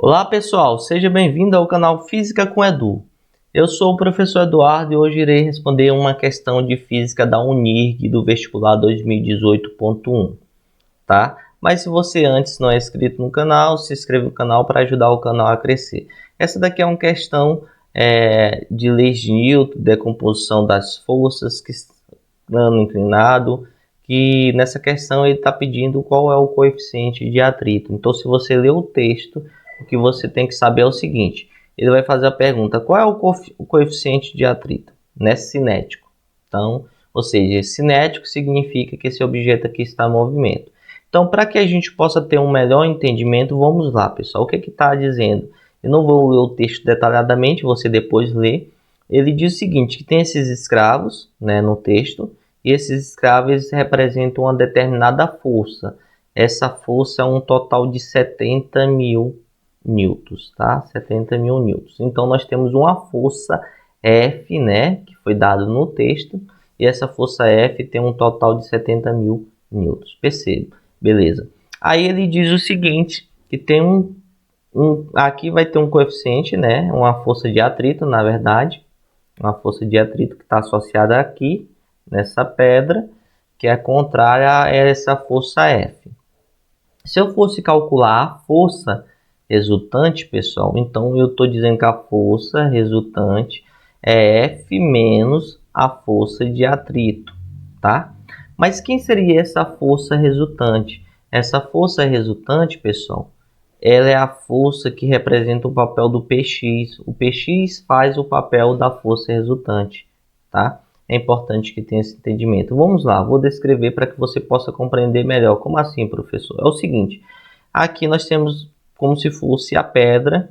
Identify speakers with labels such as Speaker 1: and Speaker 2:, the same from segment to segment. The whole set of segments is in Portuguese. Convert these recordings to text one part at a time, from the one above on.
Speaker 1: Olá pessoal, seja bem-vindo ao canal Física com Edu. Eu sou o professor Eduardo e hoje irei responder uma questão de física da UNIRG do vestibular 2018.1, tá? Mas se você antes não é inscrito no canal, se inscreva no canal para ajudar o canal a crescer. Essa daqui é uma questão de leis de Newton, decomposição das forças, plano inclinado, que nessa questão ele está pedindo qual é o coeficiente de atrito. Então, se você ler o texto, o que você tem que saber é o seguinte: ele vai fazer a pergunta, qual é o coeficiente de atrito? Cinético. Então, ou seja, cinético significa que esse objeto aqui está em movimento. Então, para que a gente possa ter um melhor entendimento, vamos lá, pessoal. O que está dizendo? Eu não vou ler o texto detalhadamente, você depois lê. Ele diz o seguinte, que tem esses escravos, no texto, e esses escravos representam uma determinada força. Essa força é um total de 70 mil newtons, tá? 70 mil newtons. Então, nós temos uma força F, que foi dado no texto, e essa força F tem um total de 70 mil newtons. Perceba, beleza. Aí ele diz o seguinte, que tem aqui vai ter um coeficiente, uma força de atrito, na verdade, uma força de atrito que está associada aqui, nessa pedra, que é contrária a essa força F. Se eu fosse calcular a força resultante, pessoal, então eu estou dizendo que a força resultante é F menos a força de atrito, tá? Mas quem seria essa força resultante? Essa força resultante, pessoal, ela é a força que representa o papel do Px. O Px faz o papel da força resultante, tá? É importante que tenha esse entendimento. Vamos lá, vou descrever para que você possa compreender melhor. Como assim, professor? É o seguinte, aqui nós temos como se fosse a pedra,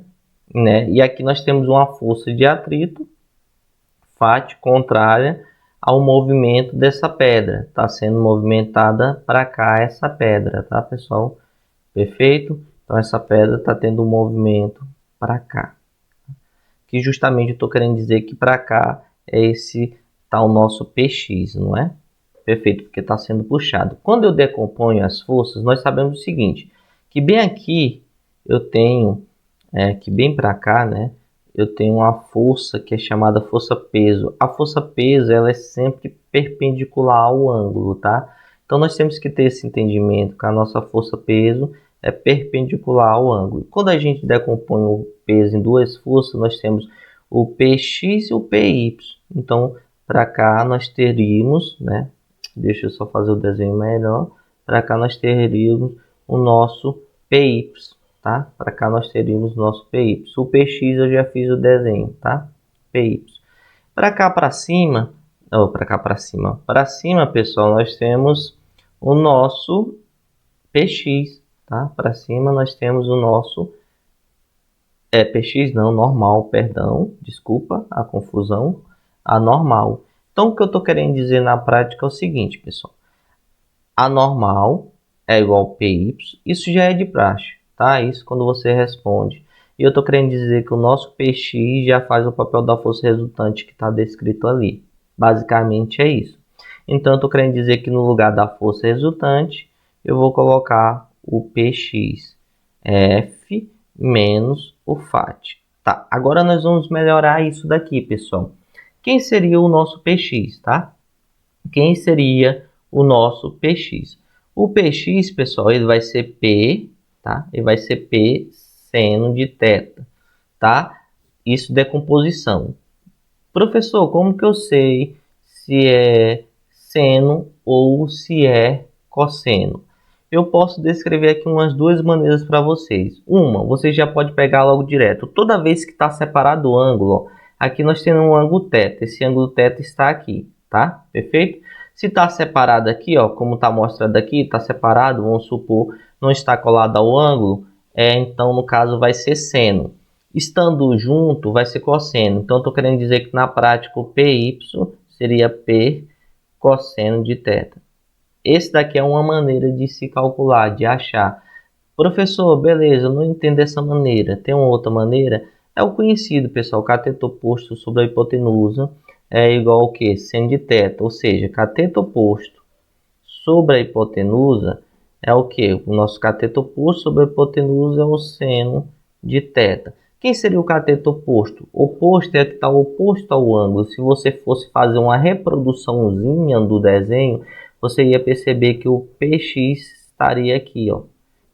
Speaker 1: e aqui nós temos uma força de atrito, Φ contrária ao movimento dessa pedra. Está sendo movimentada para cá essa pedra, tá, pessoal? Perfeito? Então, essa pedra está tendo um movimento para cá. Que justamente eu estou querendo dizer que para cá é esse tal nosso Px, não é? Perfeito, porque está sendo puxado. Quando eu decomponho as forças, nós sabemos o seguinte, que bem aqui eu tenho, que bem para cá, eu tenho uma força que é chamada força-peso. A força-peso ela é sempre perpendicular ao ângulo, tá? Então, nós temos que ter esse entendimento que a nossa força-peso é perpendicular ao ângulo. Quando a gente decompõe o peso em duas forças, nós temos o Px e o Py. Então, para cá nós teríamos, deixa eu só fazer o desenho melhor. Para cá nós teríamos o nosso Py, tá? Para cá nós teríamos o nosso Py. O Px eu já fiz o desenho, tá? Py. Para cá para cima, para cima, pessoal, nós temos o nosso Px, tá? Para cima nós temos o nosso Px não, normal, perdão, desculpa a confusão, a normal. Então, o que eu estou querendo dizer na prática é o seguinte, pessoal. A normal é igual a Py, isso já é de praxe, tá? Isso quando você responde. E eu estou querendo dizer que o nosso Px já faz o papel da força resultante que está descrito ali. Basicamente é isso. Então, eu estou querendo dizer que no lugar da força resultante, eu vou colocar o Px, F menos o Φ. Tá, agora nós vamos melhorar isso daqui, pessoal. Quem seria o nosso Px, tá? Quem seria o nosso Px? O Px, pessoal, ele vai ser P, tá? Ele vai ser P seno de θ, tá? Isso decomposição. Professor, como que eu sei se é seno ou se é cosseno? Eu posso descrever aqui umas duas maneiras para vocês. Uma, você já pode pegar logo direto. Toda vez que está separado o ângulo, aqui nós temos um ângulo θ. Esse ângulo θ está aqui, tá? Perfeito? Se está separado aqui, como está mostrado aqui, está separado, vamos supor, não está colado ao ângulo, então no caso vai ser seno. Estando junto, vai ser cosseno. Então, estou querendo dizer que na prática o Py seria P cosseno de θ. Esse daqui é uma maneira de se calcular, de achar. Professor, beleza, eu não entendo essa maneira. Tem uma outra maneira? É o conhecido, pessoal, cateto oposto sobre a hipotenusa é igual ao que? Seno de θ. Ou seja, cateto oposto sobre a hipotenusa é o que? O nosso cateto oposto sobre a hipotenusa é o seno de θ. Quem seria o cateto oposto? Oposto é o que está oposto ao ângulo. Se você fosse fazer uma reproduçãozinha do desenho, você ia perceber que o PX estaria aqui, ó.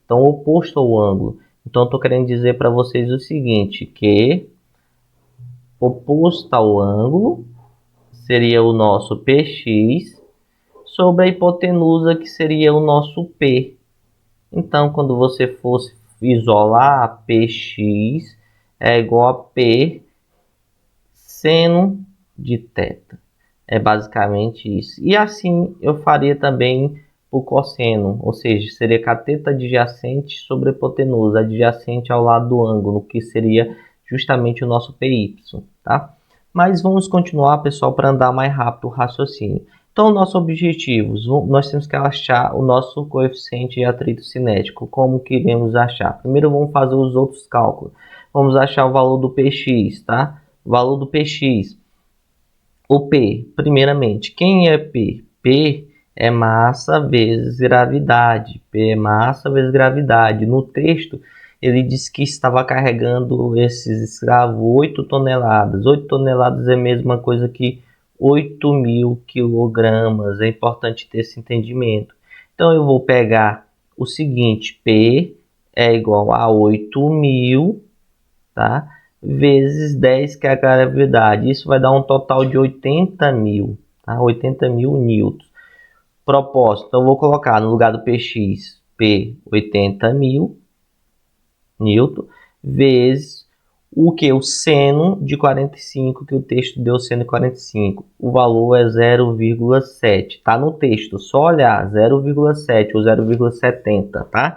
Speaker 1: Então, oposto ao ângulo. Então, eu estou querendo dizer para vocês o seguinte, que oposto ao ângulo seria o nosso PX sobre a hipotenusa, que seria o nosso P. Então, quando você fosse isolar, PX é igual a P seno de θ. É basicamente isso. E assim eu faria também o cosseno, ou seja, seria cateto adjacente sobre a hipotenusa, adjacente ao lado do ângulo, que seria justamente o nosso PY, tá? Mas vamos continuar, pessoal, para andar mais rápido o raciocínio. Então, nosso objetivo, nós temos que achar o nosso coeficiente de atrito cinético. Como que iremos achar? Primeiro, vamos fazer os outros cálculos. Vamos achar o valor do Px, tá? O valor do Px. O P, primeiramente, quem é P? P é massa vezes gravidade. P é massa vezes gravidade. No texto, ele disse que estava carregando esses escravos 8 toneladas. 8 toneladas é a mesma coisa que 8.000 quilogramas. É importante ter esse entendimento. Então, eu vou pegar o seguinte, P é igual a 8.000, tá? Vezes 10, que é a gravidade. Isso vai dar um total de 80.000, tá? 80.000 newtons. Propósito, então eu vou colocar no lugar do Px, P, 80.000 newton, vezes o que? O seno de 45, que o texto deu seno de 45. O valor é 0,7. Tá no texto, só olhar, 0,7 ou 0,70, tá?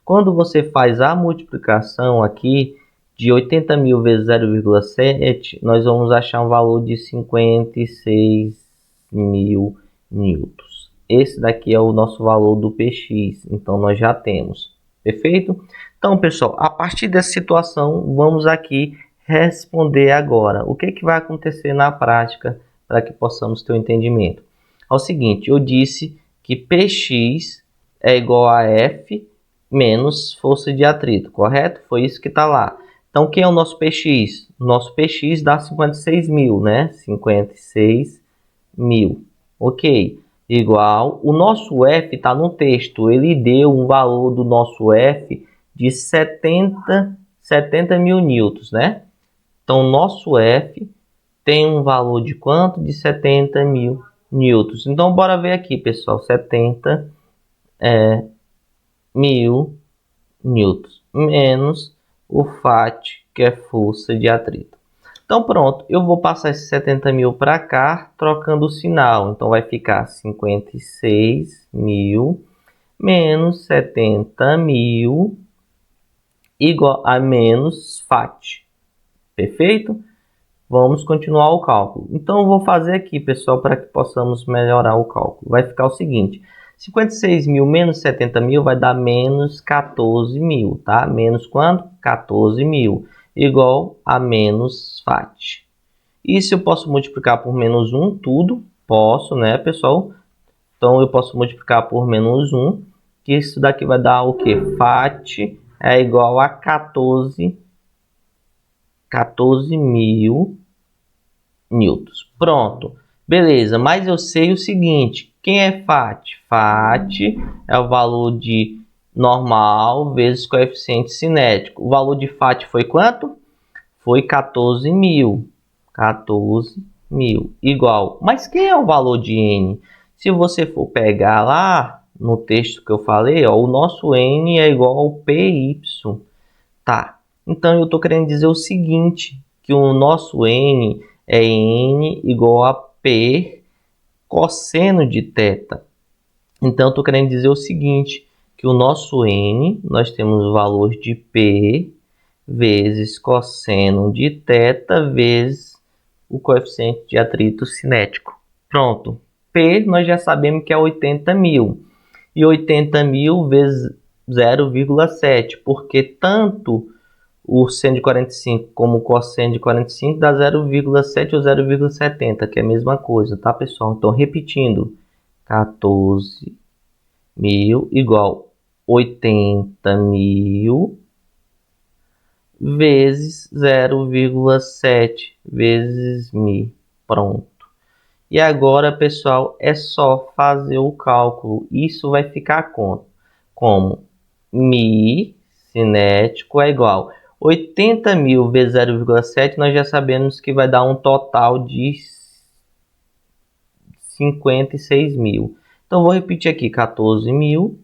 Speaker 1: Quando você faz a multiplicação aqui, de 80.000 vezes 0,7, nós vamos achar um valor de 56.000 newtons. Esse daqui é o nosso valor do Px, então nós já temos. Perfeito? Então, pessoal, a partir dessa situação, vamos aqui responder agora. O que vai acontecer na prática para que possamos ter um entendimento? É o seguinte, eu disse que Px é igual a F menos força de atrito, correto? Foi isso que está lá. Então, quem é o nosso Px? Nosso Px dá 56.000, né? 56.000. Ok. Igual. O nosso F está no texto. Ele deu um valor do nosso F de 70.000 newtons, né? Então, o nosso F tem um valor de quanto? De 70.000 newtons. Então, bora ver aqui, pessoal. 70.000 newtons menos o Fat, que é força de atrito. Então, pronto. Eu vou passar esses 70.000 para cá, trocando o sinal. Então, vai ficar 56.000 menos 70.000 igual a menos Fat. Perfeito? Vamos continuar o cálculo. Então, eu vou fazer aqui, pessoal, para que possamos melhorar o cálculo. Vai ficar o seguinte. 56.000 menos 70.000 vai dar menos 14.000, tá? Menos quanto? 14.000. Igual a menos Fat. Isso eu posso multiplicar por menos 1, tudo. Posso, né, pessoal? Então, eu posso multiplicar por menos 1. Que isso daqui vai dar o quê? Fat é igual a 14.000 newtons. Pronto. Beleza, mas eu sei o seguinte. Quem é Fat? Fat é o valor de normal vezes coeficiente cinético. O valor de Fat foi quanto? Foi 14.000. 14.000 igual. Mas quem é o valor de N? Se você for pegar lá no texto que eu falei, ó, o nosso N é igual ao PY. Tá. Então eu estou querendo dizer o seguinte, que o nosso N é N igual a P cosseno de θ. Então eu estou querendo dizer o seguinte, que o nosso N, nós temos o valor de P vezes cosseno de θ vezes o coeficiente de atrito cinético. Pronto. P nós já sabemos que é 80.000. E 80.000 vezes 0,7, porque tanto o seno de 45 como o cosseno de 45 dá 0,7 ou 0,70, que é a mesma coisa, tá, pessoal? Então, repetindo, 14.000 igual 80.000 vezes 0,7 vezes μ. Pronto. E agora, pessoal, é só fazer o cálculo. Isso vai ficar como μ cinético é igual 80.000 vezes 0,7, nós já sabemos que vai dar um total de 56.000. Então, vou repetir aqui, 14.000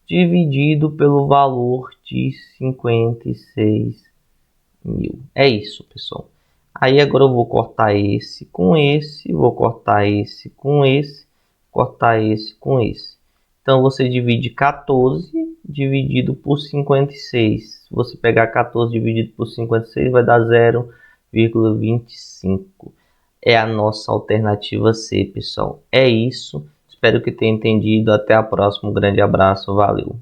Speaker 1: dividido pelo valor de 56.000. É isso, pessoal. Aí agora eu vou cortar esse com esse, vou cortar esse com esse, cortar esse com esse. Então, você divide 14 dividido por 56. Se você pegar 14 dividido por 56, vai dar 0,25. É a nossa alternativa C, pessoal. É isso. Espero que tenha entendido. Até a próxima. Um grande abraço. Valeu.